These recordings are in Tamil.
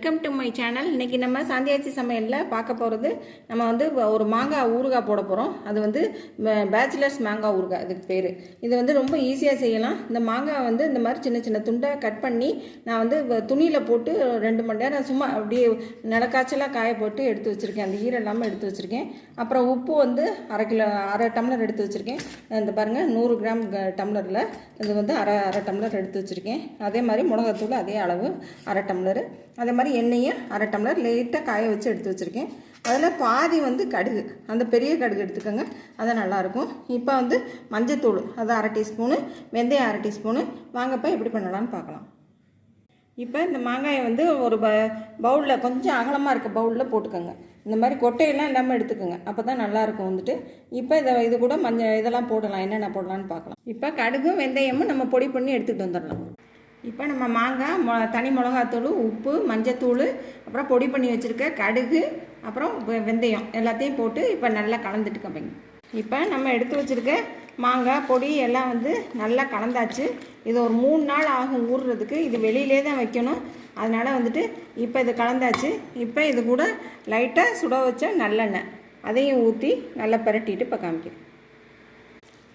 Welcome to my channel. இன்றைக்கி நம்ம சாந்தியாச்சி சமையலில் பார்க்க போகிறது, நம்ம வந்து ஒரு மாங்காய் ஊறுகாய் போட போகிறோம். அது வந்து பேச்சுலர்ஸ் மாங்காய் ஊறுகாய் இதுக்கு பேர். இது வந்து ரொம்ப ஈஸியாக செய்யலாம். இந்த மாங்காய் வந்து இந்த மாதிரி சின்ன சின்ன துண்டாக கட் பண்ணி நான் வந்து துணியில் போட்டு 2 மணி நேரம் சும்மா அப்படியே நடக்காய்ச்சலாக காய போட்டு எடுத்து வச்சுருக்கேன். அந்த ஈரம் இல்லாமல் எடுத்து வச்சுருக்கேன். அப்புறம் உப்பு வந்து அரை டம்ளர் எடுத்து வச்சுருக்கேன். இந்த பாருங்கள் 100 கிராம் டம்ளரில் இது வந்து அரை டம்ளர் எடுத்து வச்சுருக்கேன். அதே மாதிரி மிளகாத்தூள் அதே அளவு அரை டம்ளர். அதே மாதிரி எண்ணெயும் அரை டம்ளர் லைட்டாக காய வச்சு எடுத்து வச்சுருக்கேன். அதில் பாதி வந்து கடுகு, அந்த பெரிய கடுகு எடுத்துக்கோங்க, அது நல்லாயிருக்கும். இப்போ வந்து மஞ்சத்தூள் அது அரை டீஸ்பூனு, வெந்தயம் அரை டீஸ்பூனு. வாங்கப்போ எப்படி பண்ணலான்னு பார்க்கலாம். இப்போ இந்த மாங்காயை வந்து ஒரு பவுலில் கொஞ்சம் அகலமாக இருக்க பவுலில் போட்டுக்கோங்க. இந்த மாதிரி கொட்டையெல்லாம் இல்லாமல் எடுத்துக்கோங்க, அப்போ தான் நல்லாயிருக்கும் வந்துட்டு. இப்போ இது கூட இதெல்லாம் போடலாம், என்னென்ன போடலான்னு பார்க்கலாம். இப்போ கடுகும் வெந்தயமும் நம்ம பொடி பண்ணி எடுத்துகிட்டு வந்துடலாம். இப்போ நம்ம மாங்காய், தனி மிளகாத்தூள், உப்பு, மஞ்சத்தூள், அப்புறம் பொடி பண்ணி வச்சுருக்க கடுகு, அப்புறம் வெந்தயம் எல்லாத்தையும் போட்டு இப்போ நல்லா கலந்துட்டுக்கோங்க. இப்போ நம்ம எடுத்து வச்சுருக்க மாங்காய் பொடி எல்லாம் வந்து நல்லா கலந்தாச்சு. இது ஒரு 3 நாள் ஆகும் ஊறுறதுக்கு. இது வெளியிலே தான் வைக்கணும். அதனால் வந்துட்டு இப்போ இது கலந்தாச்சு. இப்போ இது கூட லைட்டாக சுட வச்ச நல்லெண்ணெய் அதையும் ஊற்றி நல்லா பரட்டிட்டு இப்போ காமிக்கிறேன்.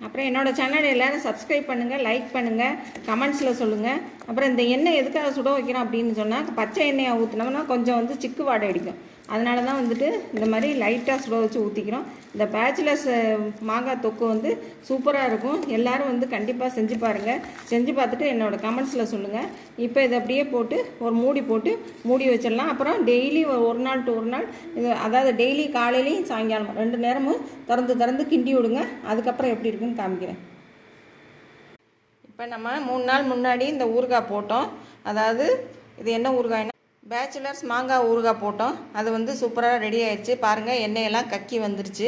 அப்புறம் என்னோடய சேனல் எல்லோரும் சப்ஸ்கிரைப் பண்ணுங்கள், லைக் பண்ணுங்கள், கமெண்ட்ஸில் சொல்லுங்கள். அப்புறம் இந்த எண்ணெய் எதுக்காக சுட வைக்கிறோம் அப்படின்னு சொன்னால், பச்சை எண்ணெயை ஊற்றினோம்னா கொஞ்சம் வந்து சிக்கு வாடை அடிக்கும். அதனால தான் வந்துட்டு இந்த மாதிரி லைட்டாக சுட வச்சு ஊற்றிக்கிறோம். இந்த பேச்சுலர்ஸ் மாங்காய் தொக்கு வந்து சூப்பராக இருக்கும். எல்லோரும் வந்து கண்டிப்பாக செஞ்சு பாருங்கள். செஞ்சு பார்த்துட்டு என்னோடய கமெண்ட்ஸில் சொல்லுங்கள். இப்போ இதை அப்படியே போட்டு ஒரு மூடி போட்டு மூடி வச்சிடலாம். அப்புறம் டெய்லி ஒரு நாள் டு ஒரு நாள் இது, அதாவது டெய்லி காலையிலையும் சாயங்காலம் 2 நேரமும் திறந்து கிண்டி விடுங்க. அதுக்கப்புறம் எப்படி இருக்குன்னு காமிக்கிறேன். இப்போ நம்ம 3 நாள் முன்னாடி இந்த ஊறுகாய் போட்டோம். அதாவது இது என்ன ஊறுகாய்னா பேச்சுலர்ஸ் மாங்காய் ஊறுகாய் போட்டோம். அது வந்து சூப்பராக ரெடி ஆயிடுச்சு. பாருங்கள், எண்ணெயெல்லாம் கக்கி வந்துருச்சு.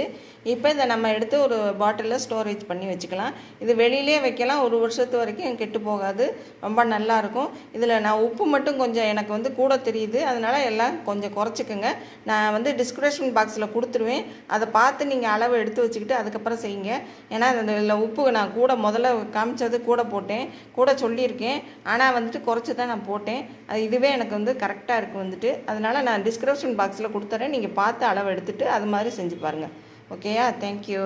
இப்போ இதை நம்ம எடுத்து ஒரு பாட்டிலில் ஸ்டோரேஜ் பண்ணி வச்சுக்கலாம். இது வெளியிலே வைக்கலாம், 1 வருஷத்து வரைக்கும் கெட்டு போகாது, ரொம்ப நல்லாயிருக்கும். இதில் நான் உப்பு மட்டும் கொஞ்சம் எனக்கு வந்து கூட தெரியுது, அதனால் எல்லாம் கொஞ்சம் குறைச்சிக்கோங்க. நான் வந்து டிஸ்கிரிப்ஷன் பாக்ஸில் கொடுத்துருவேன், அதை பார்த்து நீங்கள் அளவு எடுத்து வச்சுக்கிட்டு அதுக்கப்புறம் செய்யுங்க. ஏன்னா இதில் உப்பு நான் முதல்ல காமிச்சது கூட போட்டேன், கூட சொல்லியிருக்கேன். ஆனால் வந்துட்டு குறைச்சி தான் நான் போட்டேன். அது இதுவே எனக்கு வந்து கரெக்டாக இருக்குது வந்துட்டு. அதனால் நான் டிஸ்கிரிப்ஷன் பாக்ஸில் கொடுத்துறேன், நீங்கள் பார்த்து அளவு எடுத்துகிட்டு அது மாதிரி செஞ்சு பாருங்கள். ஓகேயா? தேங்க்யூ.